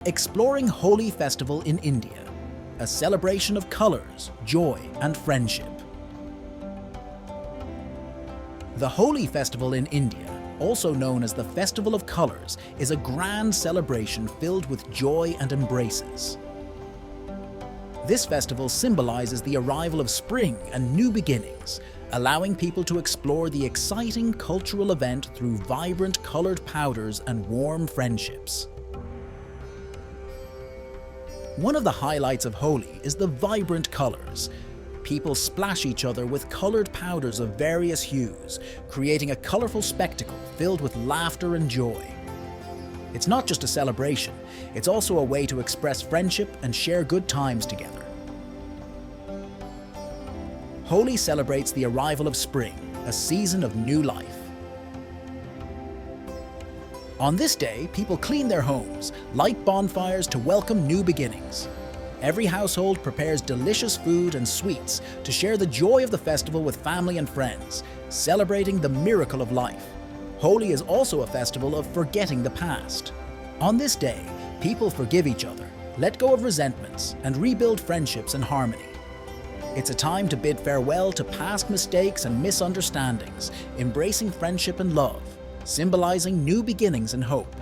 Exploring Holi festival in India, a celebration of colors, joy and friendship. The Holi festival in India, also known as the Festival of Colors, is a grand celebration filled with joy and embraces. This festival symbolizes the arrival of spring and new beginnings, allowing people to explore the exciting cultural event through vibrant colored powders and warm friendships. One of the highlights of Holi is the vibrant colors. People splash each other with colored powders of various hues, creating a colorful spectacle filled with laughter and joy. It's not just a celebration, it's also a way to express friendship and share good times together. Holi celebrates the arrival of spring, a season of new life. On this day, people clean their homes, light bonfires to welcome new beginnings. Every household prepares delicious food and sweets to share the joy of the festival with family and friends, celebrating the miracle of life. Holi is also a festival of forgetting the past. On this day, people forgive each other, let go of resentments, and rebuild friendships and harmony. It's a time to bid farewell to past mistakes and misunderstandings, embracing friendship and love, symbolizing new beginnings and hope.